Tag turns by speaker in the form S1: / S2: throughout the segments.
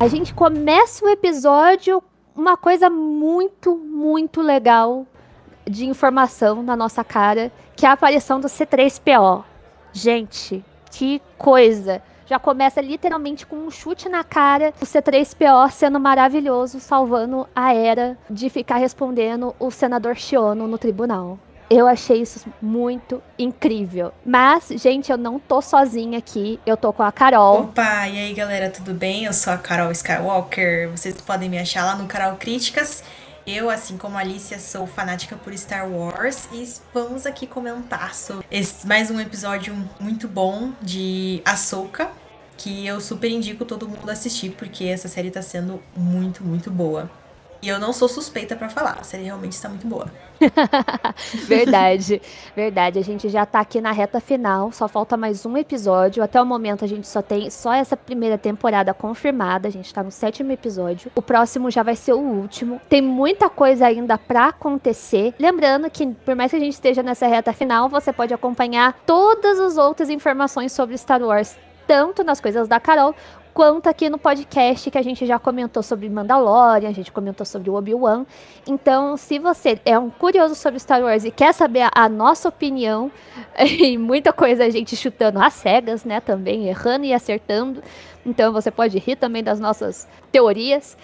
S1: A gente começa o episódio uma coisa muito, muito legal de informação na nossa cara, que é a aparição do C3PO. Gente, que coisa! Já começa literalmente com um chute na cara, o C3PO sendo maravilhoso, salvando a Hera de ficar respondendo o senador Xiono no tribunal. Eu achei isso muito incrível. Mas, gente, eu não tô sozinha aqui. Eu tô com a Carol.
S2: Opa, e aí galera, tudo bem? Eu sou a Carol Skywalker. Vocês podem me achar lá no canal Críticas. Eu, assim como a Alicia, sou fanática por Star Wars e vamos aqui comentar sobre mais um episódio muito bom de Ahsoka, que eu super indico todo mundo assistir, porque essa série tá sendo muito, muito boa. E eu não sou suspeita pra falar, a série realmente está muito boa.
S1: Verdade, verdade. A gente já tá aqui na reta final, só falta mais um episódio. Até o momento a gente só tem só essa primeira temporada confirmada. A gente tá no 7º episódio. O próximo já vai ser o último. Tem muita coisa ainda pra acontecer. Lembrando que, por mais que a gente esteja nessa reta final, você pode acompanhar todas as outras informações sobre Star Wars, tanto nas coisas da Carol, quanto aqui no podcast que a gente já comentou sobre Mandalorian, a gente comentou sobre o Obi-Wan. Então, se você é um curioso sobre Star Wars e quer saber a nossa opinião, e muita coisa a gente chutando às cegas, né, também errando e acertando. Então, você pode rir também das nossas teorias.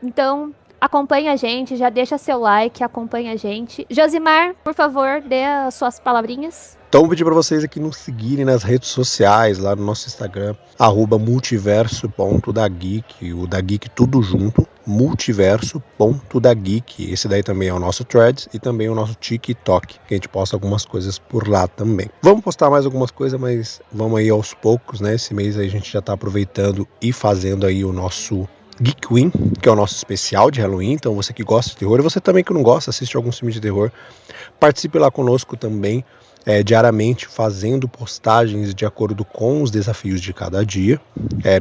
S1: Então, acompanha a gente, já deixa seu like, acompanha a gente. Josimar, por favor, dê as suas palavrinhas.
S3: Então vou pedir para vocês aqui nos seguirem nas redes sociais, lá no nosso Instagram, multiverso.dageek, o da Geek tudo junto, multiverso.dageek. Esse daí também é o nosso Threads e também o nosso TikTok, que a gente posta algumas coisas por lá também. Vamos postar mais algumas coisas, mas vamos aí aos poucos, né? Esse mês aí a gente já tá aproveitando e fazendo aí o nosso Geek Win, que é o nosso especial de Halloween. Então você que gosta de terror, e você também que não gosta, assiste alguns filmes de terror, participe lá conosco também, diariamente fazendo postagens de acordo com os desafios de cada dia.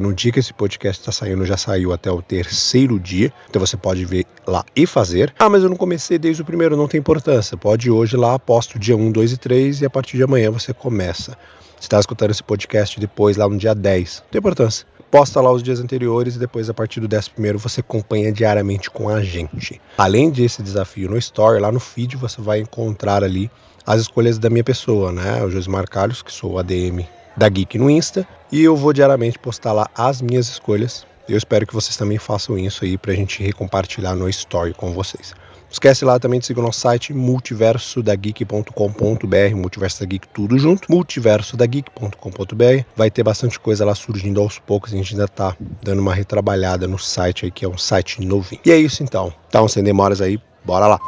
S3: No dia que esse podcast está saindo, já saiu até o 3º dia, então você pode ver lá e fazer. Ah, mas eu não comecei desde o primeiro, não tem importância. Pode ir hoje lá, posta o dia 1, 2 e 3 e a partir de amanhã você começa. Você está escutando esse podcast depois, lá no dia 10, não tem importância. Posta lá os dias anteriores e depois, a partir do 11º, você acompanha diariamente com a gente. Além desse desafio no Story, lá no feed você vai encontrar ali as escolhas da minha pessoa, né? O Josimar Carlos, que sou o ADM da Geek no Insta, e eu vou diariamente postar lá as minhas escolhas. Eu espero que vocês também façam isso aí pra gente recompartilhar no Story com vocês. Não esquece lá também de seguir o nosso site multiversodageek.com.br, Multiverso da Geek tudo junto, multiversodageek.com.br. Vai ter bastante coisa lá surgindo aos poucos, a gente ainda tá dando uma retrabalhada no site aí, que é um site novinho. E é isso então. Então, sem demoras aí, bora lá.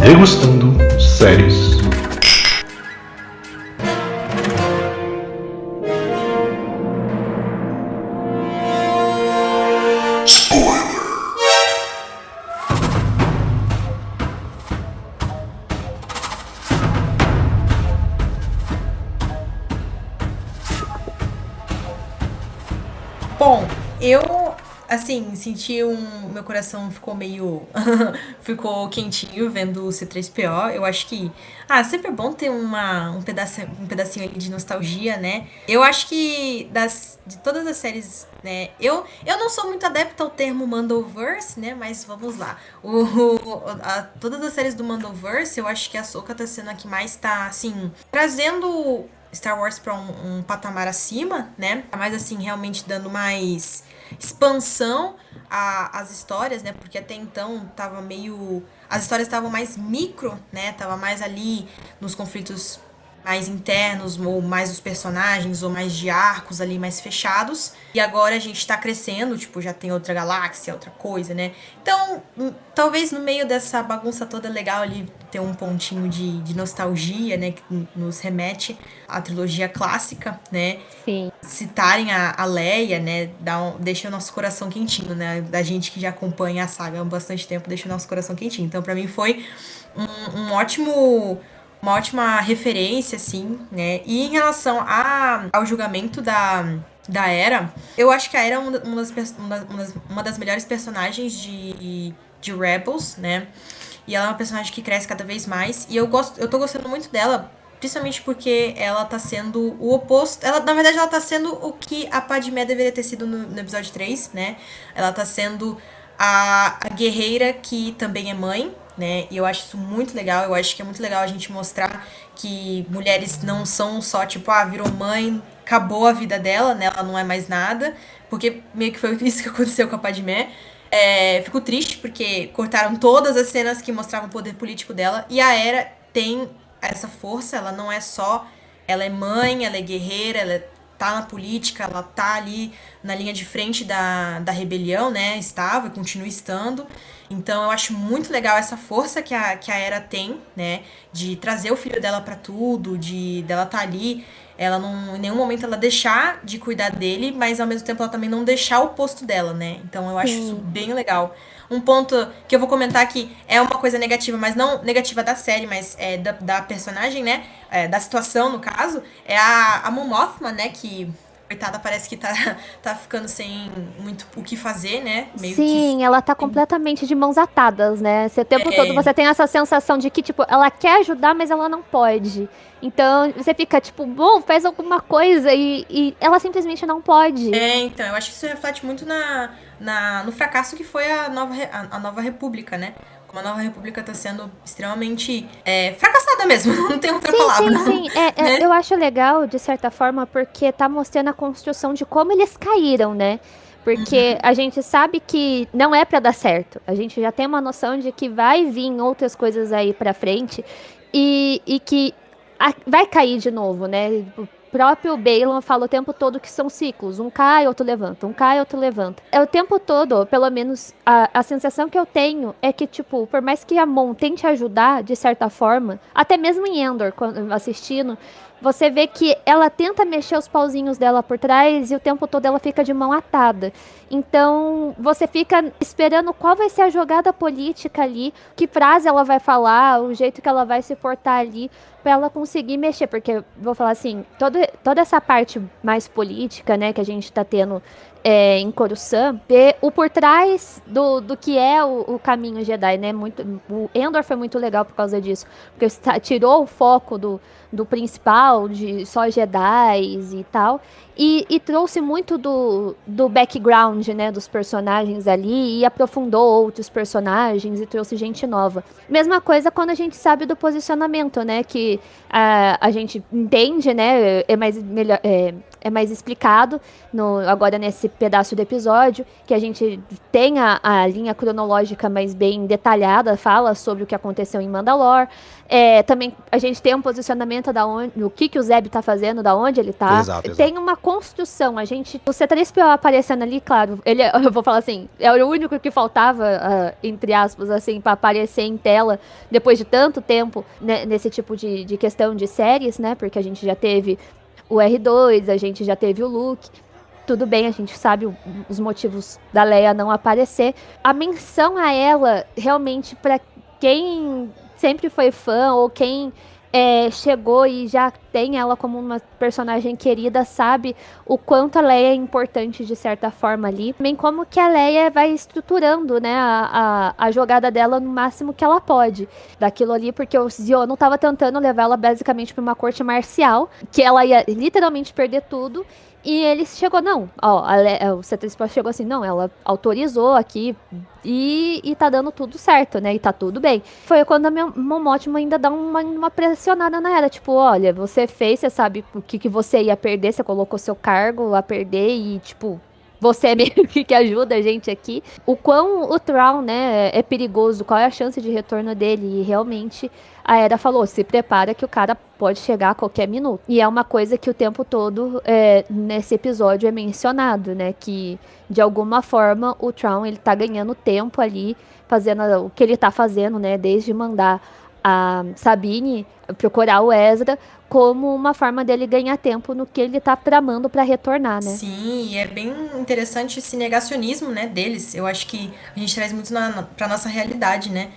S4: Degustando séries.
S2: Bom, eu, assim, senti meu coração ficou meio. ficou quentinho vendo o C3PO. Eu acho que. Ah, sempre é bom ter um pedacinho ali de nostalgia, né? Eu acho que de todas as séries, né? Eu não sou muito adepta ao termo Mandoverse, né? Mas vamos lá. Todas as séries do Mandoverse, eu acho que a Ahsoka tá sendo a que mais tá, assim, trazendo Star Wars pra um patamar acima, né? Mas assim, realmente dando mais expansão às histórias, né? Porque até então tava meio. As histórias estavam mais micro, né? Tava mais ali nos conflitos mais internos, ou mais os personagens, ou mais de arcos ali mais fechados. E agora a gente tá crescendo, tipo, já tem outra galáxia, outra coisa, né? Então, talvez no meio dessa bagunça toda legal ali ter um pontinho de nostalgia, né? Que nos remete à trilogia clássica, né?
S1: Sim.
S2: Citarem a Leia, né? Deixa o nosso coração quentinho, né? Da gente que já acompanha a saga há bastante tempo, deixa o nosso coração quentinho. Então, pra mim, foi um ótimo. Uma ótima referência, assim, né? E em relação ao julgamento da Hera, eu acho que a Hera é uma das melhores personagens de Rebels, né? E ela é uma personagem que cresce cada vez mais. E eu tô gostando muito dela principalmente porque ela tá sendo o oposto. Ela, na verdade, ela tá sendo o que a Padmé deveria ter sido no episódio 3, né? Ela tá sendo a guerreira que também é mãe, né? E eu acho isso muito legal. Eu acho que é muito legal a gente mostrar que mulheres não são só, tipo, virou mãe, acabou a vida dela, né? Ela não é mais nada. Porque meio que foi isso que aconteceu com a Padmé. Fico triste porque cortaram todas as cenas que mostravam o poder político dela. E a Hera tem essa força, ela não é só. Ela é mãe, ela é guerreira, ela tá na política, ela tá ali na linha de frente da rebelião, né? Estava e continua estando. Então eu acho muito legal essa força que a Hera tem, né? De trazer o filho dela pra tudo, de dela tá ali. Ela não, em nenhum momento ela deixar de cuidar dele, mas ao mesmo tempo ela também não deixar o posto dela, né? Então eu acho isso
S1: Sim.
S2: bem legal. Um ponto que eu vou comentar aqui é uma coisa negativa, mas não negativa da série, mas da personagem, né? Da situação, no caso, é a Mon Mothma, né? Que, coitada, parece que tá ficando sem muito o que fazer, né? Meio que.
S1: Sim, ela tá completamente de mãos atadas, né? O tempo todo você tem essa sensação de que, tipo, ela quer ajudar, mas ela não pode. Então você fica, tipo, bom, faz alguma coisa e ela simplesmente não pode.
S2: Então, eu acho que isso reflete muito no fracasso que foi a nova República, né? Como a nova República tá sendo extremamente fracassada mesmo, não tem outra
S1: Sim,
S2: palavra,
S1: sim, sim.
S2: né?
S1: Eu acho legal, de certa forma, porque tá mostrando a construção de como eles caíram, né? Porque a gente sabe que não é pra dar certo. A gente já tem uma noção de que vai vir outras coisas aí pra frente e que vai cair de novo, né? O próprio Balon fala o tempo todo que são ciclos. Um cai, outro levanta. Um cai, outro levanta. É o tempo todo, pelo menos a sensação que eu tenho é que, tipo, por mais que a Mon tente ajudar, de certa forma, até mesmo em Endor, quando assistindo, você vê que ela tenta mexer os pauzinhos dela por trás e o tempo todo ela fica de mão atada. Então, você fica esperando qual vai ser a jogada política ali, que frase ela vai falar, o jeito que ela vai se portar ali, pra ela conseguir mexer. Porque, vou falar assim, toda essa parte mais política, né, que a gente tá tendo em Coruscant, ver o por trás do que é o caminho Jedi, né? O Endor foi muito legal por causa disso, porque tirou o foco do principal, de só Jedi e tal, e trouxe muito do background, né, dos personagens ali, e aprofundou outros personagens e trouxe gente nova. Mesma coisa quando a gente sabe do posicionamento, né, que a gente entende, né, é mais explicado agora nesse pedaço do episódio, que a gente tem a linha cronológica mais bem detalhada, fala sobre o que aconteceu em Mandalore. Também a gente tem um posicionamento do que o Zeb tá fazendo, da onde ele tá.
S3: Exato, exato.
S1: Tem uma construção. O C3PO aparecendo ali, claro, eu vou falar assim, é o único que faltava, entre aspas, assim, pra aparecer em tela depois de tanto tempo, né, nesse tipo de questão de séries, né? Porque a gente já teve o R2, a gente já teve o Luke. Tudo bem, a gente sabe os motivos da Leia não aparecer. A menção a ela, realmente, pra quem sempre foi fã ou quem chegou e já tem ela como uma personagem querida, sabe o quanto a Leia é importante de certa forma ali. Também como que a Leia vai estruturando, né, a jogada dela no máximo que ela pode. Daquilo ali, porque o Ziono tava tentando levar ela basicamente pra uma corte marcial, que ela ia literalmente perder tudo. E ele chegou, não, ó, o C3PO chegou assim, não, ela autorizou aqui e tá dando tudo certo, né, e tá tudo bem. Foi quando a minha Momotima ainda dá uma pressionada na era, tipo, olha, você fez, você sabe o que você ia perder, você colocou seu cargo a perder e, tipo, você é meio que ajuda a gente aqui. O quão o Thrawn, né, é perigoso, qual é a chance de retorno dele, e realmente a Hera falou, se prepara que o cara pode chegar a qualquer minuto. E é uma coisa que o tempo todo, nesse episódio, é mencionado, né? Que, de alguma forma, o Thrawn, ele tá ganhando tempo ali, fazendo o que ele tá fazendo, né? Desde mandar a Sabine procurar o Ezra, como uma forma dele ganhar tempo no que ele tá tramando pra retornar, né?
S2: Sim, e é bem interessante esse negacionismo, né, deles. Eu acho que a gente traz muito pra nossa realidade, né?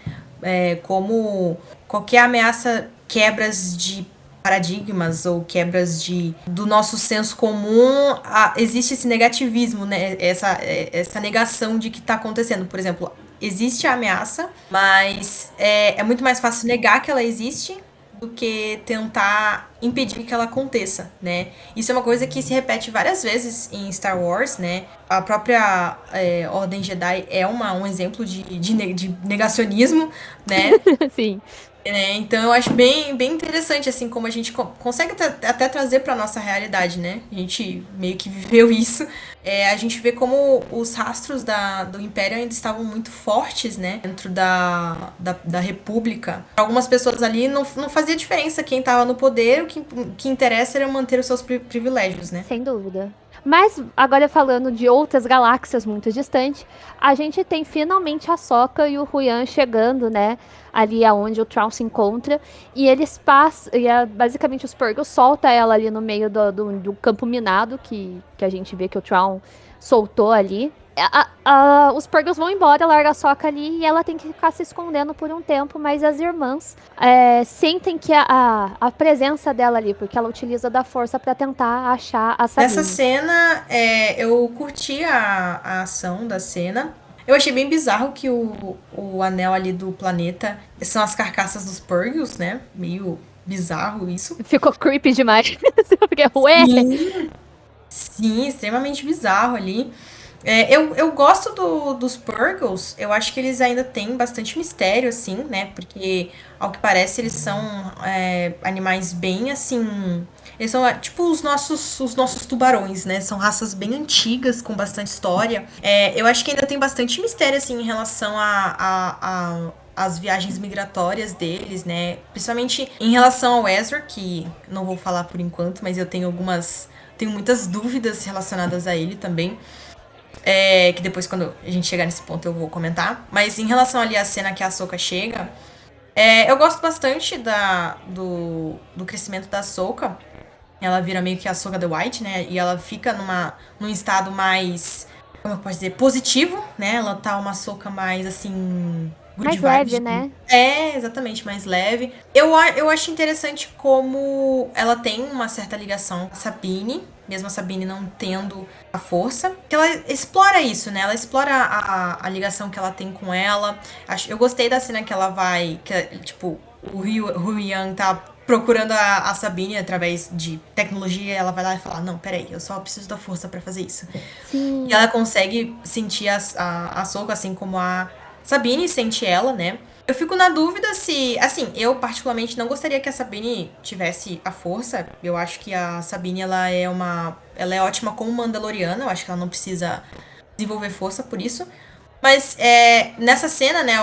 S2: Como qualquer ameaça, quebras de paradigmas ou quebras do nosso senso comum, existe esse negativismo, né? Essa negação de que tá acontecendo. Por exemplo, existe a ameaça, mas é muito mais fácil negar que ela existe do que tentar impedir que ela aconteça, né? Isso é uma coisa que se repete várias vezes em Star Wars, né? A própria Ordem Jedi é um exemplo de negacionismo, né?
S1: Sim.
S2: Então eu acho bem interessante, assim, como a gente consegue até trazer pra nossa realidade, né? A gente meio que viveu isso. A gente vê como os rastros do Império ainda estavam muito fortes, né? Dentro da República. Pra algumas pessoas ali não fazia diferença quem tava no poder, o que interessa era manter os seus privilégios, né?
S1: Sem dúvida. Mas, agora falando de outras galáxias muito distantes, a gente tem finalmente a Sokka e o Ruyan chegando, né? Ali aonde o Thrawn se encontra. E eles passam. Basicamente os Purgles solta ela ali no meio do campo minado que a gente vê que o Thrawn soltou ali. Os Purgles vão embora, larga a Sokka ali e ela tem que ficar se escondendo por um tempo, mas as irmãs sentem que a presença dela ali, porque ela utiliza da força pra tentar achar a Sabine.
S2: Nessa cena, eu curti a ação da cena. Eu achei bem bizarro que o anel ali do planeta são as carcaças dos Purgles, né? Meio bizarro isso.
S1: Ficou creepy demais. Porque, ué!
S2: Sim, extremamente bizarro ali. Eu gosto dos Purgles, eu acho que eles ainda têm bastante mistério, assim, né? Porque, ao que parece, eles são animais bem, assim... Eles são tipo os nossos tubarões, né? São raças bem antigas, com bastante história. Eu acho que ainda tem bastante mistério, assim, em relação as viagens migratórias deles, né? Principalmente em relação ao Ezra, que não vou falar por enquanto, mas eu tenho muitas dúvidas relacionadas a ele também. Que depois, quando a gente chegar nesse ponto, eu vou comentar. Mas em relação ali à cena que a Ahsoka chega, eu gosto bastante do crescimento da Ahsoka. Ela vira meio que a Ahsoka the White, né? E ela fica num estado mais, como eu posso dizer, positivo, né? Ela tá uma Ahsoka mais, assim...
S1: Mais leve, né?
S2: Exatamente, mais leve. Eu acho interessante como ela tem uma certa ligação com a Sabine, mesmo a Sabine não tendo a força. Que ela explora isso, né? Ela explora a ligação que ela tem com ela. Eu gostei da cena que ela vai... tipo, o Ryu tá procurando a Sabine através de tecnologia, ela vai lá e fala, não, peraí, eu só preciso da força pra fazer isso.
S1: Sim.
S2: E ela consegue sentir a Ahsoka, assim como a Sabine sente ela, né? Eu fico na dúvida se... Assim, eu particularmente não gostaria que a Sabine tivesse a força. Eu acho que a Sabine, ela é ótima como Mandaloriana. Eu acho que ela não precisa desenvolver força por isso. Mas nessa cena, né,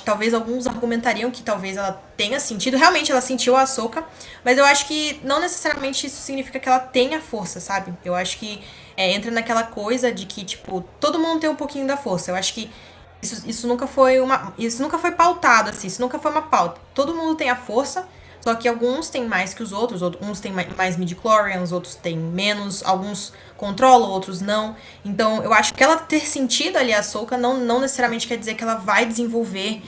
S2: talvez alguns argumentariam que talvez ela tenha sentido. Realmente ela sentiu a Ahsoka. Mas eu acho que não necessariamente isso significa que ela tenha força, sabe? Eu acho que entra naquela coisa de que, tipo, todo mundo tem um pouquinho da força. Eu acho que isso nunca foi pautado, assim, isso nunca foi uma pauta. Todo mundo tem a força, só que alguns têm mais que os outros, uns têm mais midi-chlorians, outros têm menos, alguns controlam, outros não. Então, eu acho que ela ter sentido ali a Ahsoka não necessariamente quer dizer que ela vai desenvolver,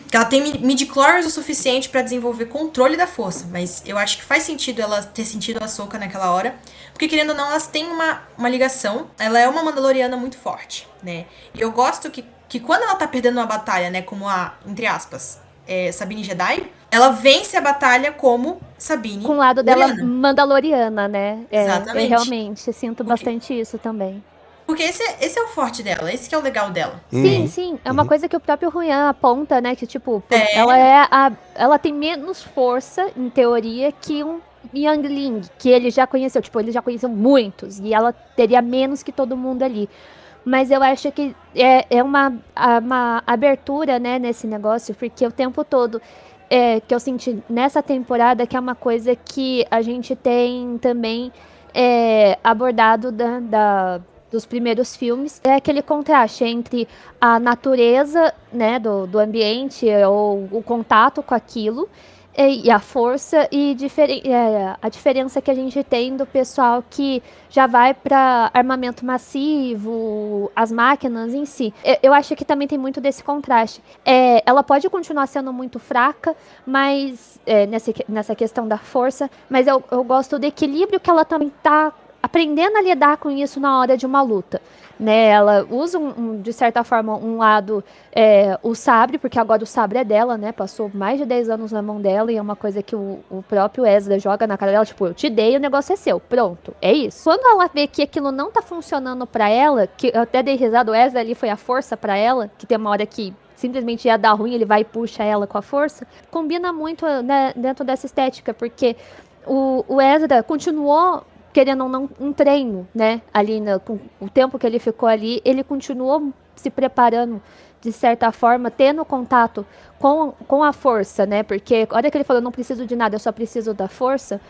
S2: que ela tem midi-chlorians o suficiente pra desenvolver controle da força, mas eu acho que faz sentido ela ter sentido a Ahsoka naquela hora, porque querendo ou não, elas têm uma ligação, ela é uma Mandaloriana muito forte, né? E eu gosto que quando ela tá perdendo uma batalha, né, como entre aspas, Sabine Jedi, ela vence a batalha como Sabine
S1: Com o lado dela mandaloriana, né?
S2: Exatamente.
S1: Realmente, sinto bastante isso também.
S2: Porque esse é o forte dela, esse que é o legal dela.
S1: Sim. É uma coisa que o próprio Ruyan aponta, né? Que, tipo, ela tem menos força, em teoria, que um Youngling, que ele já conheceu. Tipo, ele já conheceu muitos. E ela teria menos que todo mundo ali. Mas eu acho que é uma abertura, né, nesse negócio, porque o tempo todo que eu senti nessa temporada, que é uma coisa que a gente tem também abordado dos primeiros filmes, é aquele contraste entre a natureza, né, do ambiente, ou o contato com aquilo, e a força e a diferença que a gente tem do pessoal que já vai para armamento massivo, as máquinas em si. Eu acho que também tem muito desse contraste. Ela pode continuar sendo muito fraca, mas nessa questão da força, mas eu gosto do equilíbrio que ela também tá aprendendo a lidar com isso na hora de uma luta. Né, ela usa, de certa forma, um lado, o sabre, porque agora o sabre é dela, né? Passou mais de 10 anos na mão dela e é uma coisa que o próprio Ezra joga na cara dela, tipo, eu te dei, o negócio é seu, pronto, é isso. Quando ela vê que aquilo não tá funcionando pra ela, que eu até dei risada, o Ezra ali foi a força pra ela, que tem uma hora que simplesmente ia dar ruim, ele vai e puxa ela com a força, combina muito, né, dentro dessa estética, porque o Ezra continuou querendo ou não, um treino, né? Ali, com o tempo que ele ficou ali, ele continuou se preparando, de certa forma, tendo contato com a força, né? Porque a hora que ele falou, eu não preciso de nada, eu só preciso da força,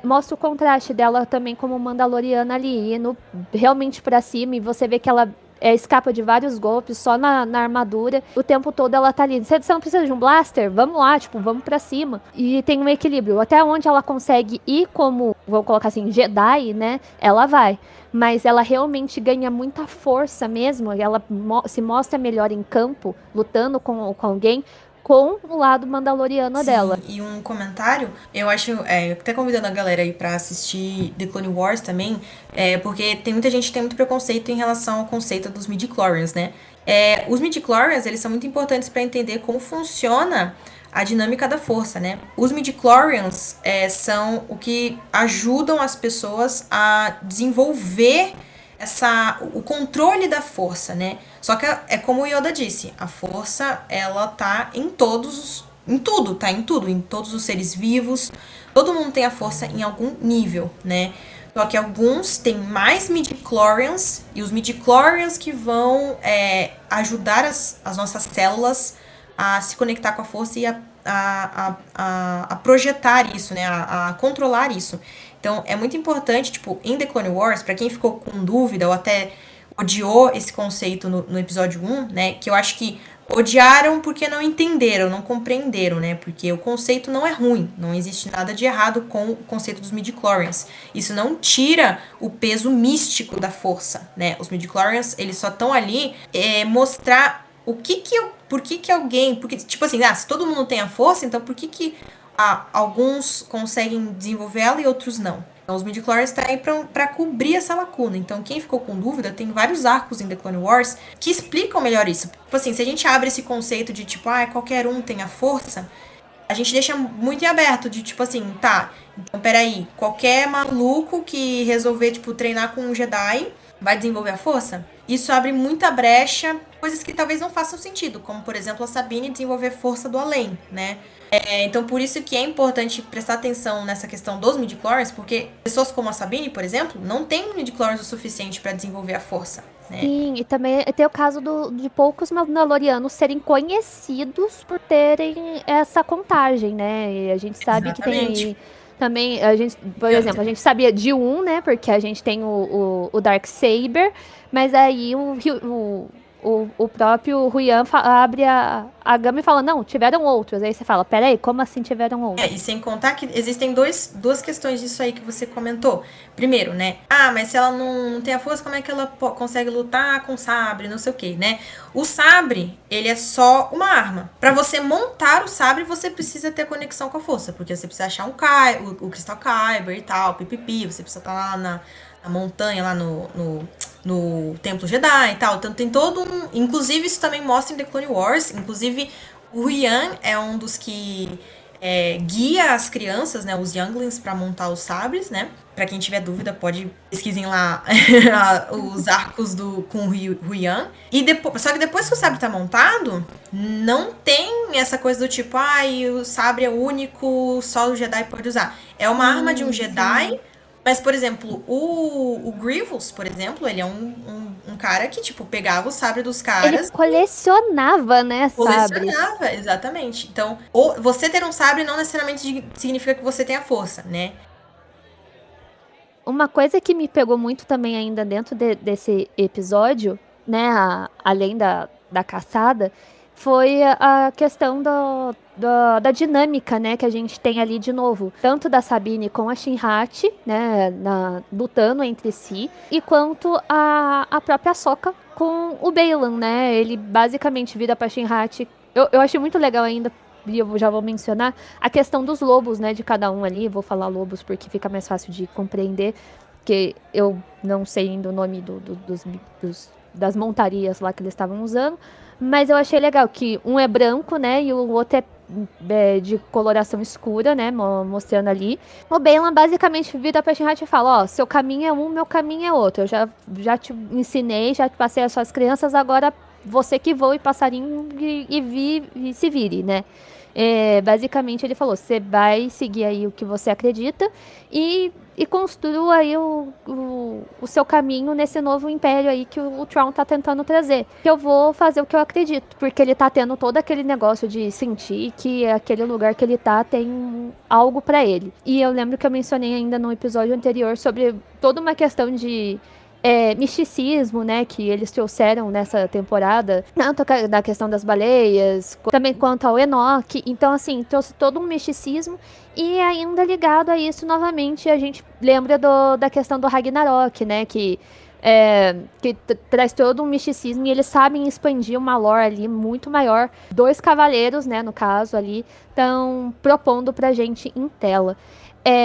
S1: mostra o contraste dela também como Mandaloriana ali, indo realmente pra cima, e você vê que ela escapa de vários golpes só na armadura. O tempo todo ela tá ali. Você não precisa de um blaster? Vamos lá, tipo, vamos pra cima. E tem um equilíbrio. Até onde ela consegue ir como, vou colocar assim, Jedi, né? Ela vai. Mas ela realmente ganha muita força mesmo. Ela se mostra melhor em campo, lutando com alguém, com o lado mandaloriano
S2: Sim,
S1: dela.
S2: e um comentário, eu acho, até convidando a galera aí pra assistir The Clone Wars também, porque tem muita gente que tem muito preconceito em relação ao conceito dos midi-chlorians, né? Os midi-chlorians, eles são muito importantes pra entender como funciona a dinâmica da força, né? Os midi-chlorians são o que ajudam as pessoas a desenvolver o controle da força, né? Só que é como o Yoda disse, a força, ela tá em tudo, tá em tudo, em todos os seres vivos, todo mundo tem a força em algum nível, né? Só que alguns têm mais midi-chlorians, e os midi-chlorians que vão ajudar as nossas células a se conectar com a força e a projetar isso, né? A controlar isso. Então, é muito importante, tipo, em The Clone Wars, pra quem ficou com dúvida ou até odiou esse conceito no episódio 1, né? Que eu acho que odiaram porque não entenderam, não compreenderam, né? Porque o conceito não é ruim, não existe nada de errado com o conceito dos midi-chlorians. Isso não tira o peso místico da força, né? Os midi-chlorians, eles só estão ali mostrar por que alguém, porque tipo assim, se todo mundo tem a força, então por que alguns conseguem desenvolver ela e outros não? Então, os midi-chlorians estão aí pra cobrir essa lacuna. Então, quem ficou com dúvida, tem vários arcos em The Clone Wars que explicam melhor isso. Tipo assim, se a gente abre esse conceito de, tipo, qualquer um tem a força, a gente deixa muito em aberto de, tipo assim, tá, então, peraí, qualquer maluco que resolver, tipo, treinar com um Jedi vai desenvolver a força? Isso abre muita brecha, coisas que talvez não façam sentido, como, por exemplo, a Sabine desenvolver força do além, né? Então, por isso que é importante prestar atenção nessa questão dos midi-chlorians, porque pessoas como a Sabine, por exemplo, não tem midi-chlorians o suficiente para desenvolver a força, né?
S1: Sim, e também tem o caso de poucos Mandalorianos serem conhecidos por terem essa contagem, né? E a gente sabe que tem
S2: Exatamente.
S1: aí também, por exemplo, a gente sabia de um, né? Porque a gente tem o Darksaber, mas aí o próprio Ruyan abre a gama e fala, não, tiveram outros. Aí você fala, peraí, como assim tiveram outros?
S2: E sem contar que existem duas questões disso aí que você comentou. Primeiro, né? Mas se ela não tem a força, como é que ela consegue lutar com sabre, não sei o que, né? O sabre, ele é só uma arma. Pra você montar o sabre, você precisa ter conexão com a força, porque você precisa achar o Crystal Kyber e tal, pipipi, você precisa estar lá na montanha, lá no Templo Jedi e tal. Então tem todo um... Inclusive, isso também mostra em The Clone Wars. Inclusive, o Rian é um dos que guia as crianças, né, os younglings, pra montar os sabres, né? Pra quem tiver dúvida, pode pesquisem lá os arcos com o Rian. Só que depois que o sabre tá montado, não tem essa coisa do tipo, o sabre é único, só o Jedi pode usar. É uma arma de um Jedi. Mas, por exemplo, o Grievous, por exemplo, ele é um cara que, tipo, pegava o sabre dos
S1: Ele
S2: caras.
S1: colecionava, né, sabres.
S2: Colecionava, exatamente. Então, você ter um sabre não necessariamente significa que você tem a força, né?
S1: Uma coisa que me pegou muito também ainda dentro desse episódio, né, além da caçada, foi a questão da dinâmica, né, que a gente tem ali de novo. Tanto da Sabine com a Shinhati, né, lutando entre si, e quanto a própria Sokka com o Baylan, né, ele basicamente vira pra Shinhati. Eu achei muito legal ainda, e eu já vou mencionar, a questão dos lobos, né, de cada um ali. Vou falar lobos porque fica mais fácil de compreender. que eu não sei ainda o nome das montarias lá que eles estavam usando, mas eu achei legal que um é branco, né, e o outro é de coloração escura, né, mostrando ali. O Balan basicamente vira pra Shinra e fala, ó, seu caminho é um, meu caminho é outro. Eu já te ensinei, já te passei as suas crianças, agora você que voa e passarinho e se vire, né. Basicamente ele falou, você vai seguir aí o que você acredita e construa aí o seu caminho nesse novo império aí que o Tron tá tentando trazer. Que eu vou fazer o que eu acredito, porque ele tá tendo todo aquele negócio de sentir que aquele lugar que ele tá tem algo pra ele. E eu lembro que eu mencionei ainda no episódio anterior sobre toda uma questão de misticismo, né, que eles trouxeram nessa temporada, tanto da questão das baleias, também quanto ao Enoch. Então, assim, trouxe todo um misticismo e ainda ligado a isso, novamente, a gente lembra da questão do Ragnarok, né, que traz todo um misticismo e eles sabem expandir uma lore ali muito maior. Dois cavaleiros, né, no caso ali, estão propondo pra gente em tela.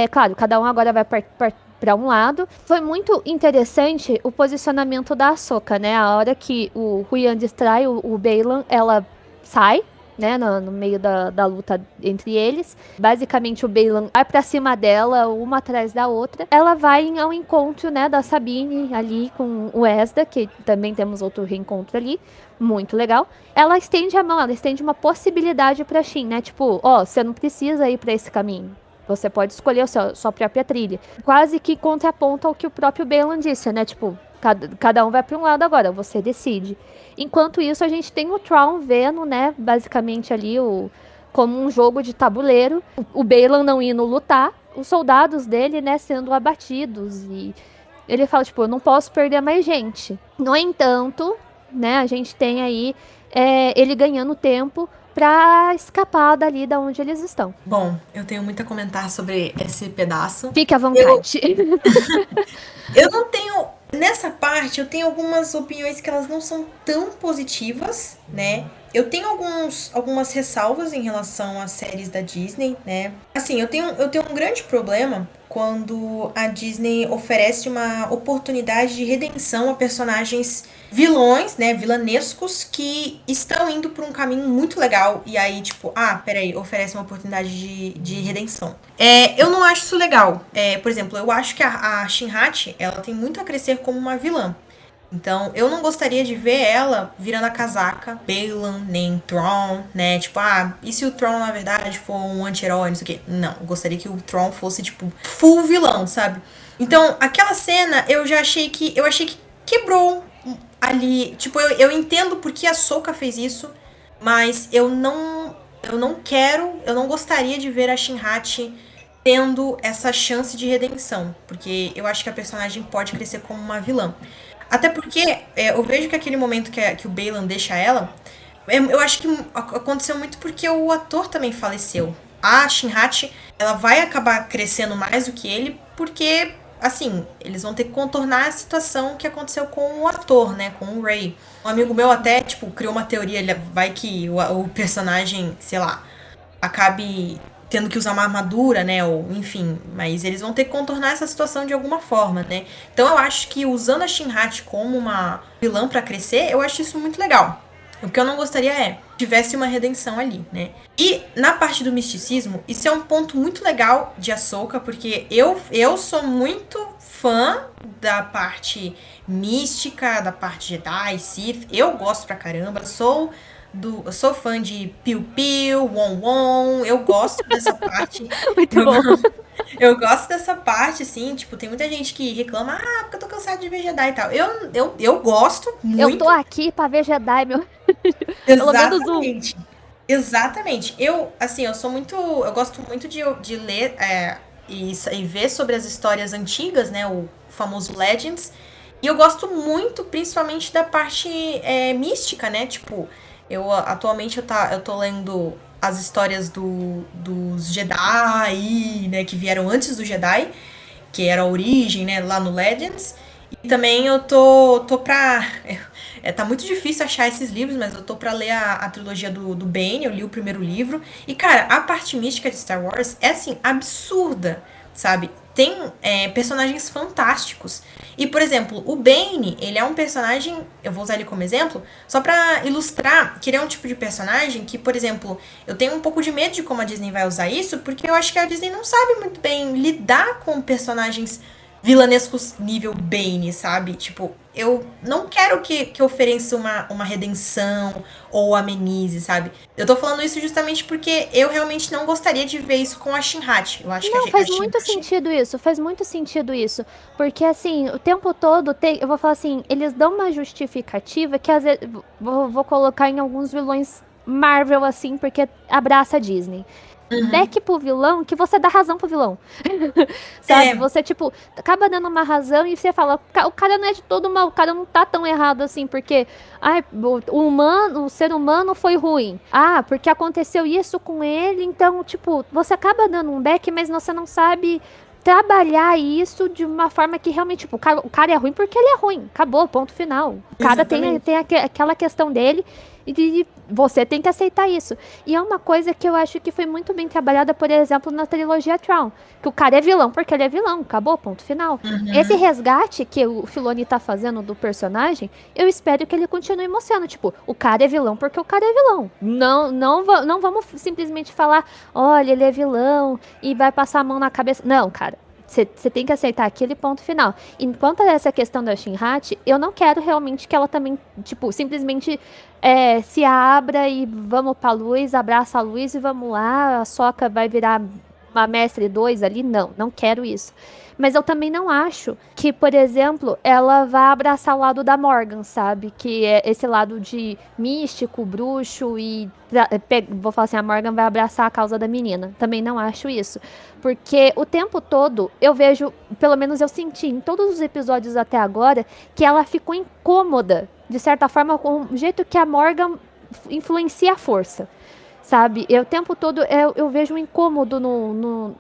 S1: Claro, cada um agora vai para um lado. Foi muito interessante o posicionamento da Ahsoka, né? A hora que o Huyan distrai o Baylan, ela sai, né, no meio da luta entre eles. Basicamente o Baylan vai pra cima dela, uma atrás da outra. Ela vai ao encontro, né, da Sabine ali com o Ezda, que também temos outro reencontro ali. Muito legal. Ela estende a mão, ela estende uma possibilidade pra Shin, né? Tipo, ó, você não precisa ir pra esse caminho. Você pode escolher a sua própria trilha. Quase que contraponto ao que o próprio Baylan disse, né? Tipo, cada um vai para um lado agora, você decide. Enquanto isso, a gente tem o Thrawn vendo, né? Basicamente ali como um jogo de tabuleiro. O Baylan não indo lutar, os soldados dele, né, sendo abatidos. E ele fala, tipo, eu não posso perder mais gente. No entanto, né, a gente tem aí ele ganhando tempo pra escapar dali da onde eles estão.
S2: Bom, eu tenho muito a comentar sobre esse pedaço.
S1: Fique à vontade.
S2: Eu não tenho. Nessa parte, eu tenho algumas opiniões que elas não são tão positivas, né? Eu tenho algumas ressalvas em relação às séries da Disney, né? Assim, eu tenho um grande problema quando a Disney oferece uma oportunidade de redenção a personagens vilões, né, vilanescos, que estão indo por um caminho muito legal, e aí, tipo, peraí, oferece uma oportunidade de redenção. Eu não acho isso legal. Por exemplo, eu acho que a Shinhachi, ela tem muito a crescer como uma vilã. Então, eu não gostaria de ver ela virando a casaca, Baylan, nem Thrawn, né? Tipo, e se o Thrawn, na verdade, for um anti-herói, não sei o quê? Não, eu gostaria que o Thrawn fosse, tipo, full vilão, sabe? Então, aquela cena, eu achei que quebrou ali. Tipo, eu entendo porque a Ahsoka fez isso, mas eu não gostaria de ver a Shinhachi tendo essa chance de redenção, porque eu acho que a personagem pode crescer como uma vilã. Até porque eu vejo que aquele momento que o Baylan deixa ela, eu acho que aconteceu muito porque o ator também faleceu. A Shinhachi, ela vai acabar crescendo mais do que ele, porque, assim, eles vão ter que contornar a situação que aconteceu com o ator, né, com o Rey. Um amigo meu até, tipo, criou uma teoria, vai que o personagem, sei lá, acabe tendo que usar uma armadura, né, ou enfim, mas eles vão ter que contornar essa situação de alguma forma, né. Então eu acho que usando a Shinhachi como uma vilã pra crescer, eu acho isso muito legal. O que eu não gostaria que tivesse uma redenção ali, né. E na parte do misticismo, isso é um ponto muito legal de Ahsoka, porque eu sou muito fã da parte mística, da parte Jedi, Sith, eu gosto pra caramba, eu sou fã de Piu Piu, Won Won, eu gosto dessa parte.
S1: Muito bom.
S2: Eu gosto dessa parte, assim, tipo, tem muita gente que reclama, porque eu tô cansada de ver Jedi e tal. Eu gosto muito.
S1: Eu tô aqui pra ver Jedi, meu. Pelo menos um.
S2: Exatamente. Exatamente. Eu sou muito. Eu gosto muito de ler e ver sobre as histórias antigas, né? O famoso Legends. E eu gosto muito, principalmente, da parte mística, né? Tipo, atualmente eu tô lendo as histórias dos Jedi, né? Que vieram antes do Jedi, que era a origem, né? Lá no Legends. E também eu tô pra. Tá muito difícil achar esses livros, mas eu tô pra ler a trilogia do Bane, eu li o primeiro livro. E, cara, a parte mística de Star Wars é, assim, absurda, sabe? tem personagens fantásticos. E, por exemplo, o Bane, ele é um personagem, eu vou usar ele como exemplo, só pra ilustrar que ele é um tipo de personagem que, por exemplo, eu tenho um pouco de medo de como a Disney vai usar isso, porque eu acho que a Disney não sabe muito bem lidar com personagens vilanescos nível Bane, sabe? Tipo, eu não quero que ofereça uma redenção ou amenize, sabe? Eu tô falando isso justamente porque eu realmente não gostaria de ver isso com a Shinhat. Eu acho que
S1: Não,
S2: a
S1: faz muito
S2: Shinhat...
S1: sentido isso, faz muito sentido isso. Porque, assim, o tempo todo, eu vou falar assim, eles dão uma justificativa que às vezes, vou colocar em alguns vilões Marvel, assim, porque abraça a Disney. Back pro vilão que você dá razão pro vilão. Sabe?
S2: É,
S1: Você, tipo, acaba dando uma razão e você fala, o cara não é de todo mal, o cara não tá tão errado assim, porque ai, o ser humano foi ruim. Ah, porque aconteceu isso com ele, então, tipo, você acaba dando um back, mas você não sabe trabalhar isso de uma forma que realmente, tipo, o cara é ruim porque ele é ruim. Acabou, ponto final. O cara
S2: exatamente.
S1: tem aquela questão dele e você tem que aceitar isso. E é uma coisa que eu acho que foi muito bem trabalhada, por exemplo, na trilogia Tron. Que o cara é vilão porque ele é vilão. Acabou, ponto final. Esse resgate que o Filoni tá fazendo do personagem, eu espero que ele continue mostrando. Tipo, o cara é vilão porque o cara é vilão. Não vamos simplesmente falar, olha, ele é vilão e vai passar a mão na cabeça. Não, cara. Você tem que aceitar aquele ponto final. Enquanto essa questão da Shinhat, eu não quero realmente que ela também, tipo, simplesmente se abra e vamos pra luz, abraça a luz e vamos lá, a Sokka vai virar uma mestre 2 ali. Não quero isso. Mas eu também não acho que, por exemplo, ela vá abraçar o lado da Morgan, sabe? Que é esse lado de místico, bruxo e... Vou falar assim, a Morgan vai abraçar a causa da menina. Também não acho isso. Porque o tempo todo eu vejo, pelo menos eu senti em todos os episódios até agora, que ela ficou incômoda, de certa forma, com o jeito que a Morgan influencia a força. Sabe? O tempo todo eu vejo um incômodo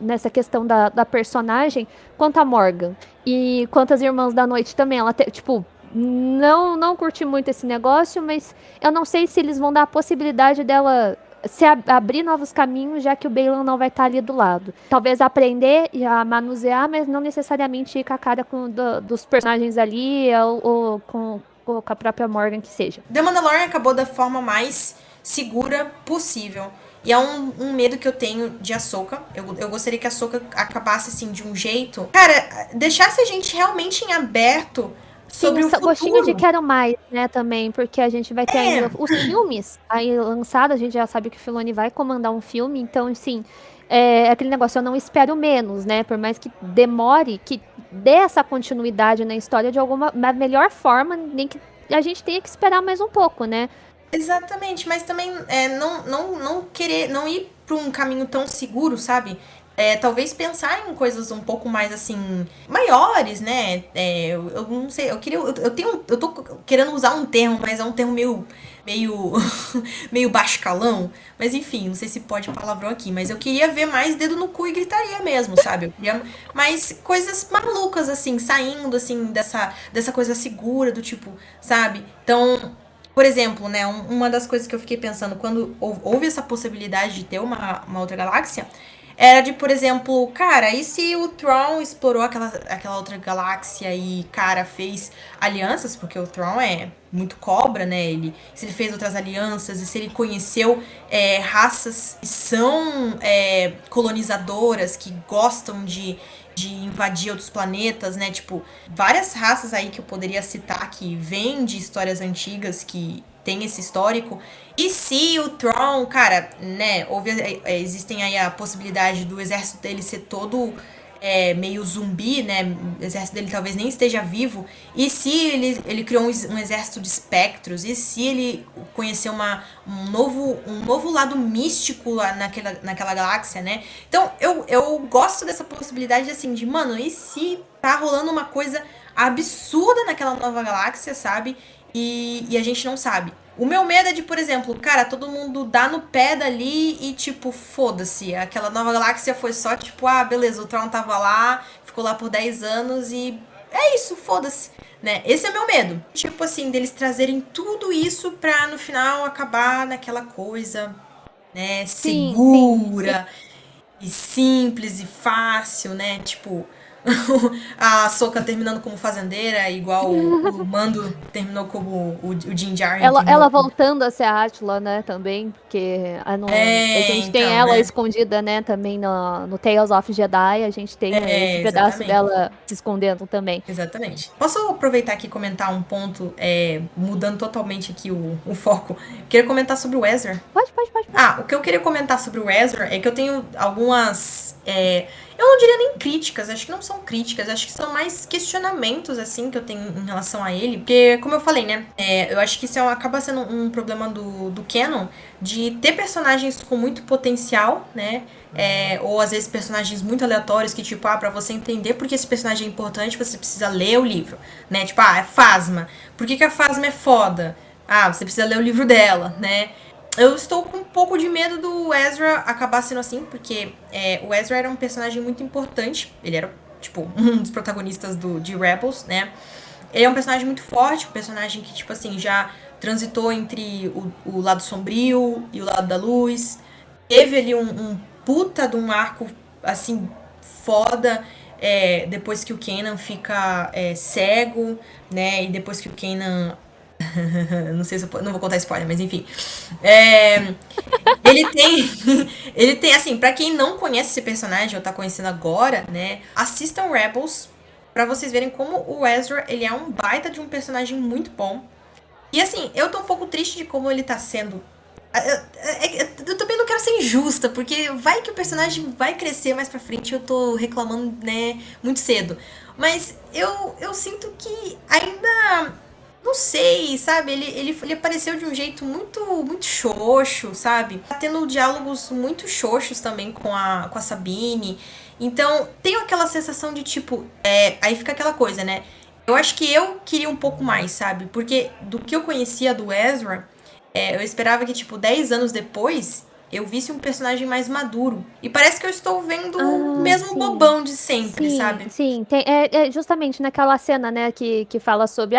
S1: nessa questão da personagem quanto a Morgan. E quanto as Irmãs da Noite também. Ela, tipo, não curti muito esse negócio, mas eu não sei se eles vão dar a possibilidade dela abrir novos caminhos, já que o Baylan não vai estar ali do lado. Talvez aprender a manusear, mas não necessariamente ir com a cara dos personagens ali ou com a própria Morgan que seja.
S2: The Mandalorian acabou da forma mais segura possível. E é um medo que eu tenho de Ahsoka. Eu gostaria que a Ahsoka acabasse assim de um jeito. Cara, deixasse a gente realmente em aberto
S1: Sim,
S2: sobre o
S1: gostinho de
S2: futuro.
S1: quero mais, né, também, porque a gente vai ter ainda os filmes aí lançados, a gente já sabe que o Filoni vai comandar um filme, então, assim, aquele negócio, eu não espero menos, né, por mais que demore, que dê essa continuidade na história de da melhor forma, nem que a gente tenha que esperar mais um pouco, né.
S2: Exatamente, mas também não querer, não ir para um caminho tão seguro, sabe? Talvez pensar em coisas um pouco mais assim, maiores, né? Eu não sei, eu tô querendo usar um termo, mas é um termo meio, meio baixo calão. Mas enfim, não sei se pode palavrão aqui, mas eu queria ver mais dedo no cu e gritaria mesmo, sabe? Eu queria mais coisas malucas, assim, saindo, assim, dessa coisa segura, do tipo, sabe? Então, por exemplo, né, uma das coisas que eu fiquei pensando quando houve essa possibilidade de ter uma outra galáxia, era de, por exemplo, cara, e se o Tron explorou aquela outra galáxia e, cara, fez alianças, porque o Tron é muito cobra, né? Se ele fez outras alianças e se ele conheceu raças que são colonizadoras, que gostam de invadir outros planetas, né? Tipo, várias raças aí que eu poderia citar que vêm de histórias antigas, que tem esse histórico. E se o Tron, cara, né, existem aí a possibilidade do exército dele ser todo meio zumbi, né? O exército dele talvez nem esteja vivo. E se ele criou um exército de espectros? E se ele conheceu um novo lado místico lá naquela galáxia, né? Então, eu gosto dessa possibilidade, assim, de, mano, e se tá rolando uma coisa absurda naquela nova galáxia, sabe? E a gente não sabe. O meu medo é de, por exemplo, cara, todo mundo dá no pé dali e, tipo, foda-se. Aquela nova galáxia foi só, tipo, beleza, o Tron tava lá, ficou lá por 10 anos e é isso, foda-se. Né? Esse é meu medo. Tipo assim, deles trazerem tudo isso pra no final acabar naquela coisa, né,
S1: Sim, sim.
S2: segura e simples e fácil, né? Tipo, a Ahsoka terminando como fazendeira, igual o Mando terminou como o Din Djarin terminou
S1: Ela
S2: como...
S1: voltando a ser a Átila, né, também, porque a gente tem
S2: então,
S1: ela
S2: né?
S1: escondida, né, também no Tales of Jedi, a gente tem esse pedaço
S2: Exatamente.
S1: dela se escondendo também.
S2: Exatamente. Posso aproveitar aqui e comentar um ponto, mudando totalmente aqui o foco? Queria comentar sobre o Ezra.
S1: Pode.
S2: O que eu queria comentar sobre o Ezra é que eu tenho algumas. Eu não diria nem críticas, acho que não são críticas, acho que são mais questionamentos, assim, que eu tenho em relação a ele. Porque, como eu falei, né? Eu acho que isso acaba sendo um problema do canon, de ter personagens com muito potencial, né? Ou às vezes personagens muito aleatórios que, tipo, pra você entender por que esse personagem é importante, você precisa ler o livro, né? Tipo, é Phasma. Por que a Phasma é foda? Você precisa ler o livro dela, né? Eu estou com um pouco de medo do Ezra acabar sendo assim, porque o Ezra era um personagem muito importante. Ele era, tipo, um dos protagonistas de Rebels, né? Ele é um personagem muito forte, um personagem que, tipo assim, já transitou entre o lado sombrio e o lado da luz. Teve ali um puta de um arco, assim, foda, depois que o Kanan fica cego, né? E depois que o Kanan... não sei se não vou contar spoiler, mas enfim. Ele tem. Ele tem, assim, pra quem não conhece esse personagem ou tá conhecendo agora, né? Assistam Rebels pra vocês verem como o Ezra, ele é um baita de um personagem muito bom. E assim, eu tô um pouco triste de como ele tá sendo. Eu também não quero ser injusta, porque vai que o personagem vai crescer mais pra frente, eu tô reclamando, né, muito cedo. Mas eu sinto que ainda. Não sei, sabe? Ele apareceu de um jeito muito xoxo, sabe? Tá tendo diálogos muito xoxos também com a Sabine. Então, tenho aquela sensação de tipo. Aí fica aquela coisa, né? Eu acho que eu queria um pouco mais, sabe? Porque do que eu conhecia do Ezra, eu esperava que, tipo, 10 anos depois, eu visse um personagem mais maduro. E parece que eu estou vendo o mesmo
S1: Sim.
S2: bobão de sempre,
S1: Sim,
S2: sabe?
S1: sim. É justamente naquela cena, né, que fala sobre,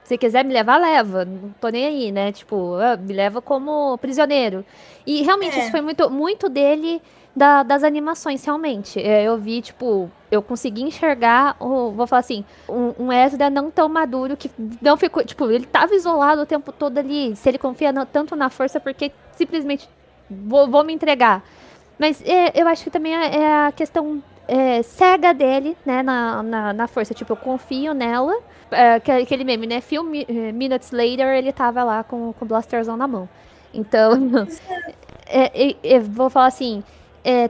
S1: se quiser me levar, leva. Não tô nem aí, né? Tipo, me leva como prisioneiro. E realmente, isso
S2: É.
S1: foi muito dele das animações, realmente. Eu vi, tipo, eu consegui enxergar, vou falar assim, um Ezra não tão maduro que não ficou, tipo, ele tava isolado o tempo todo ali. Se ele confia tanto na força, porque simplesmente vou me entregar. Mas eu acho que também é a questão cega dele, né, na força. Tipo, eu confio nela. Aquele meme, né? Few minutes later, ele tava lá com o blasterzão na mão. Então, vou falar assim,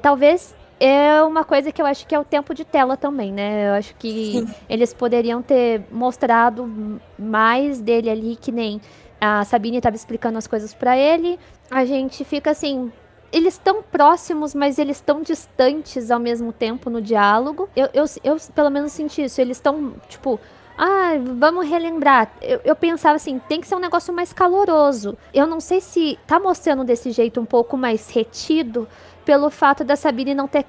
S1: talvez é uma coisa que eu acho que é o tempo de tela também, né? Eu acho que eles poderiam ter mostrado mais dele ali, que nem a Sabine estava explicando as coisas pra ele. A gente fica assim, eles estão próximos, mas eles estão distantes ao mesmo tempo no diálogo. Eu pelo menos senti isso. Eles estão, tipo, vamos relembrar. Eu pensava assim, tem que ser um negócio mais caloroso. Eu não sei se tá mostrando desse jeito um pouco mais retido pelo fato da Sabine não ter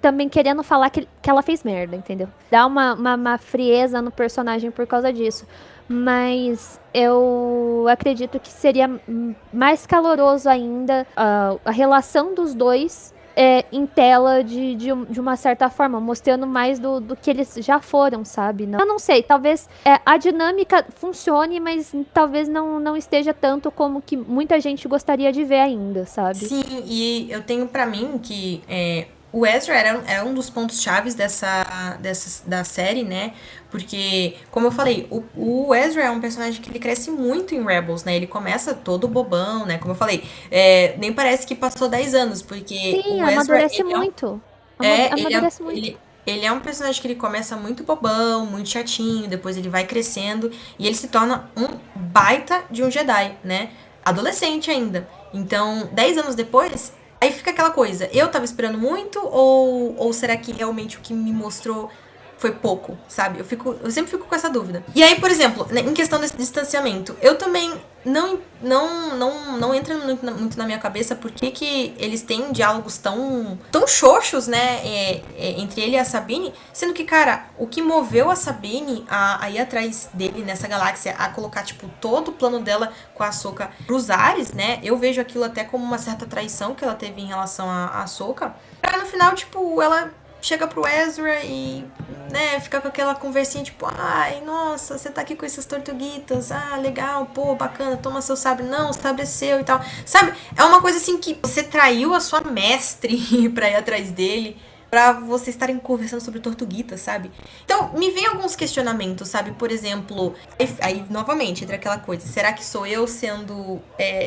S1: também querendo falar que ela fez merda, entendeu? Dá uma frieza no personagem por causa disso. Mas eu acredito que seria mais caloroso ainda a relação dos dois em tela de uma certa forma, mostrando mais do que eles já foram, sabe? Eu não sei, talvez a dinâmica funcione, mas talvez não esteja tanto como que muita gente gostaria de ver ainda, sabe?
S2: Sim, e eu tenho pra mim que o Ezra era um dos pontos chaves da série, né? Porque, como eu falei, o Ezra é um personagem que ele cresce muito em Rebels, né? Ele começa todo bobão, né? Como eu falei, nem parece que passou 10 anos, porque
S1: Sim,
S2: o Ezra,
S1: amadurece muito.
S2: ele
S1: Amadurece muito.
S2: ele é um personagem que ele começa muito bobão, muito chatinho, depois ele vai crescendo e ele se torna um baita de um Jedi, né? Adolescente ainda. Então, 10 anos depois, aí fica aquela coisa, eu tava esperando muito ou será que realmente o que me mostrou foi pouco, sabe? Eu sempre fico com essa dúvida. E aí, por exemplo, né, em questão desse distanciamento, eu também não entra muito na minha cabeça por que eles têm diálogos tão xoxos, né, entre ele e a Sabine, sendo que, cara, o que moveu a Sabine a ir atrás dele nessa galáxia, a colocar, tipo, todo o plano dela com a Ahsoka pros ares, né, eu vejo aquilo até como uma certa traição que ela teve em relação a Ahsoka, pra no final, tipo, ela chega pro Ezra e, né, fica com aquela conversinha tipo, ai, nossa, você tá aqui com essas tortuguitas, ah, legal, pô, bacana, toma seu sabre, não, o sabre é seu e tal, sabe? É uma coisa assim que você traiu a sua mestre pra ir atrás dele, pra vocês estarem conversando sobre tortuguitas, sabe? Então, me vem alguns questionamentos, sabe? Por exemplo, aí novamente, entra aquela coisa, será que sou eu sendo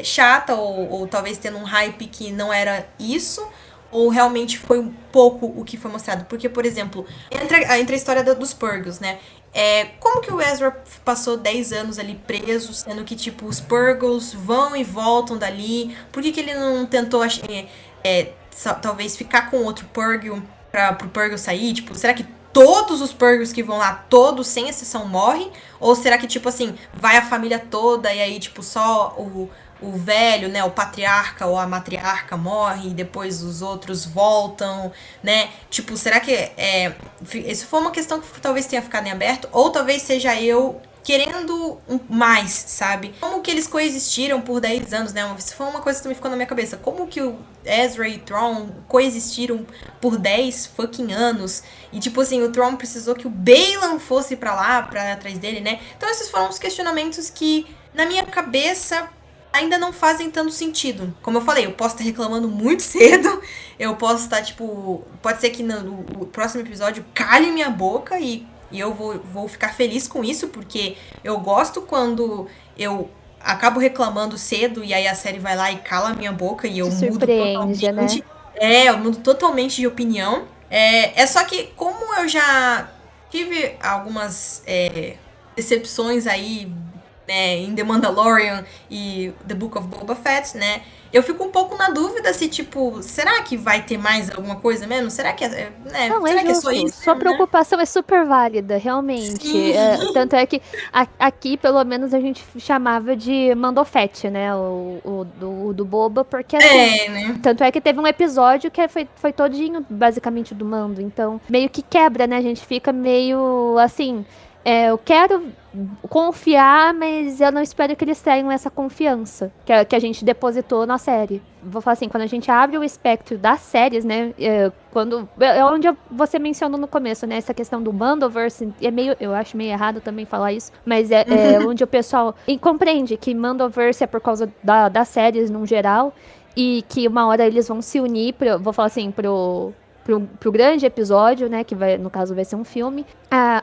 S2: chata ou talvez tendo um hype que não era isso? Ou realmente foi um pouco o que foi mostrado? Porque, por exemplo, entra a história dos Purgos, né? Como que o Ezra passou 10 anos ali preso, sendo que, tipo, os Purgos vão e voltam dali? Por que ele não tentou, talvez, ficar com outro Purgo pro Purgo sair? Tipo, será que todos os Purgos que vão lá, todos, sem exceção, morrem? Ou será que, tipo assim, vai a família toda e aí, tipo, só o velho, né, o patriarca ou a matriarca morre e depois os outros voltam, né? Tipo, será que isso foi uma questão que talvez tenha ficado em aberto? Ou talvez seja eu querendo mais, sabe? Como que eles coexistiram por 10 anos, né? Isso foi uma coisa que também ficou na minha cabeça. Como que o Ezra e Thrawn coexistiram por 10 fucking anos? E, tipo assim, o Thrawn precisou que o Baylan fosse pra lá, pra atrás dele, né? Então, esses foram os questionamentos que, na minha cabeça, ainda não fazem tanto sentido. Como eu falei, eu posso estar reclamando muito cedo, eu posso estar, tipo... Pode ser que no próximo episódio cale minha boca e eu vou ficar feliz com isso, porque eu gosto quando eu acabo reclamando cedo e aí a série vai lá e cala a minha boca e eu mudo totalmente.
S1: Né?
S2: Eu mudo totalmente de opinião. Só que como eu já tive algumas decepções aí, né, em The Mandalorian e The Book of Boba Fett, né? Eu fico um pouco na dúvida se, tipo, será que vai ter mais alguma coisa mesmo? Será que
S1: Não,
S2: será
S1: é
S2: que é
S1: justo.
S2: só isso?
S1: Sua preocupação é super válida, realmente. Tanto é que aqui, pelo menos, a gente chamava de Mandofete, né? Do Boba, porque assim.
S2: né?
S1: Tanto é que teve um episódio que foi todinho, basicamente, do Mando. Então, meio que quebra, né? A gente fica meio assim. Eu quero confiar, mas eu não espero que eles tenham essa confiança que a gente depositou na série. Vou falar assim, quando a gente abre o espectro das séries, né, onde você mencionou no começo, né, essa questão do Mandoverse, eu acho meio errado também falar isso, mas é onde o pessoal compreende que Mandoverse é por causa das séries no geral, e que uma hora eles vão se unir, vou falar assim, pro grande episódio, né, que no caso vai ser um filme,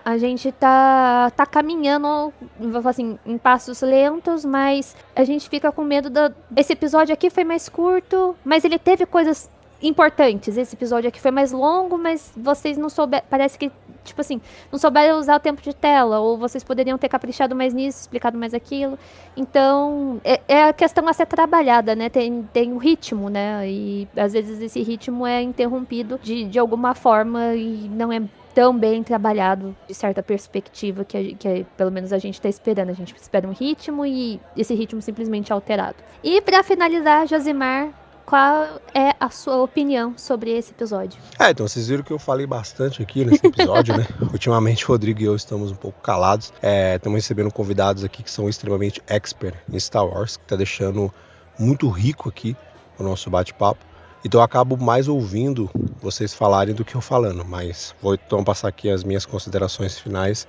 S1: a gente tá caminhando, vou falar assim, em passos lentos, mas a gente fica com medo esse episódio aqui foi mais curto, mas ele teve coisas importantes. Esse episódio aqui foi mais longo, mas vocês não souberam, parece que, tipo assim, não souberam usar o tempo de tela, ou vocês poderiam ter caprichado mais nisso, explicado mais aquilo. Então, é a questão a ser trabalhada, né? Tem o ritmo, né? E às vezes esse ritmo é interrompido de alguma forma e não é tão bem trabalhado de certa perspectiva que pelo menos a gente tá esperando. A gente espera um ritmo e esse ritmo simplesmente é alterado. E pra finalizar, Josimar, qual é a sua opinião sobre esse episódio?
S3: Então vocês viram que eu falei bastante aqui nesse episódio, né? Ultimamente o Rodrigo e eu estamos um pouco calados. Estamos recebendo convidados aqui que são extremamente expert em Star Wars, que tá deixando muito rico aqui o nosso bate-papo. Então eu acabo mais ouvindo vocês falarem do que eu falando, mas vou então passar aqui as minhas considerações finais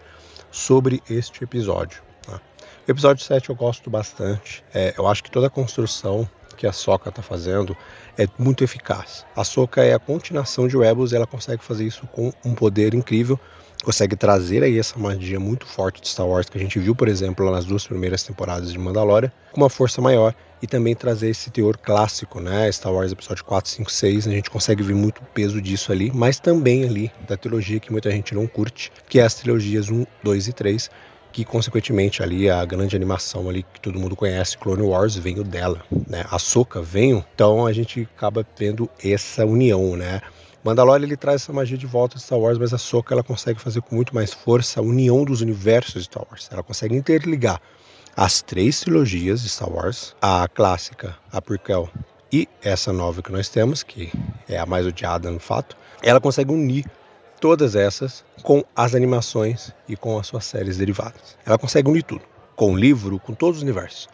S3: sobre este episódio. Tá? O episódio 7 eu gosto bastante. Eu acho que toda a construção que a Ahsoka está fazendo é muito eficaz. A Ahsoka é a continuação de Rebels e ela consegue fazer isso com um poder incrível, consegue trazer aí essa magia muito forte de Star Wars que a gente viu, por exemplo, lá nas 2 primeiras temporadas de Mandalorian, com uma força maior e também trazer esse teor clássico, né? Star Wars episódio 4, 5, 6, a gente consegue ver muito peso disso ali, mas também ali da trilogia que muita gente não curte, que é as trilogias 1, 2 e 3, que consequentemente ali a grande animação ali que todo mundo conhece, Clone Wars, veio dela, né? A Ahsoka veio, então a gente acaba vendo essa união, né? Mandalorian ele traz essa magia de volta de Star Wars, mas a Ahsoka ela consegue fazer com muito mais força a união dos universos de Star Wars. Ela consegue interligar as 3 trilogias de Star Wars, a clássica, a prequel e essa nova que nós temos, que é a mais odiada no fato. Ela consegue unir todas essas com as animações e com as suas séries derivadas. Ela consegue unir tudo, com o livro, com todos os universos.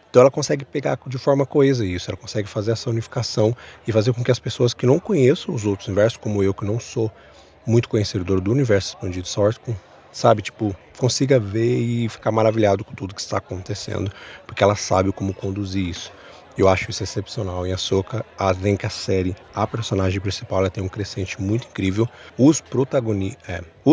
S3: Então ela consegue pegar de forma coesa isso, ela consegue fazer essa unificação e fazer com que as pessoas que não conheçam os outros universos, como eu que não sou muito conhecedor do universo expandido Star Wars, sabe, tipo, consiga ver e ficar maravilhado com tudo que está acontecendo, porque ela sabe como conduzir isso. Eu acho isso excepcional. Em Ahsoka, além que a série, a personagem principal, ela tem um crescente muito incrível. Os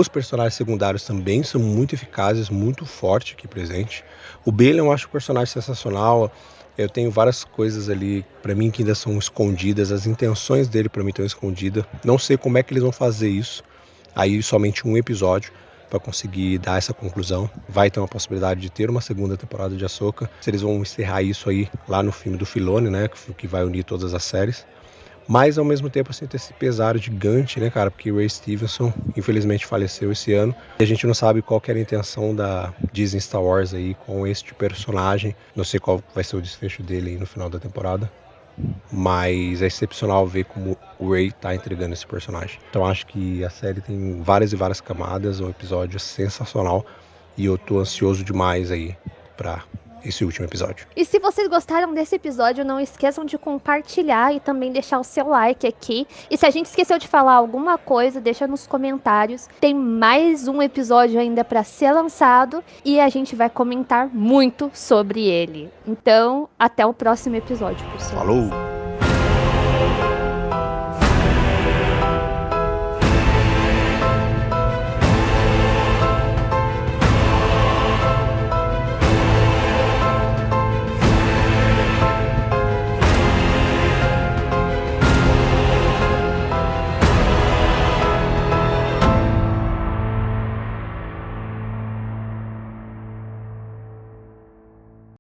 S3: personagens secundários também são muito eficazes, muito forte aqui presente. O Baylan eu acho o personagem sensacional. Eu tenho várias coisas ali pra mim que ainda são escondidas. As intenções dele pra mim estão escondidas. Não sei como é que eles vão fazer isso. Aí somente um episódio para conseguir dar essa conclusão. Vai ter uma possibilidade de ter uma segunda temporada de Ahsoka. Se eles vão encerrar isso aí lá no filme do Filoni, né, que vai unir todas as séries. Mas ao mesmo tempo eu sinto esse pesar gigante, né, cara, porque o Ray Stevenson infelizmente faleceu esse ano e a gente não sabe qual que era a intenção da Disney Star Wars aí com este personagem. Não sei qual vai ser o desfecho dele aí no final da temporada. Mas é excepcional ver como o Ray tá entregando esse personagem. Então acho que a série tem várias e várias camadas, um episódio sensacional e eu tô ansioso demais aí pra esse último episódio.
S1: E se vocês gostaram desse episódio, não esqueçam de compartilhar e também deixar o seu like aqui. E se a gente esqueceu de falar alguma coisa, deixa nos comentários. Tem mais um episódio ainda para ser lançado e a gente vai comentar muito sobre ele. Então, até o próximo episódio, pessoal.
S3: Falou!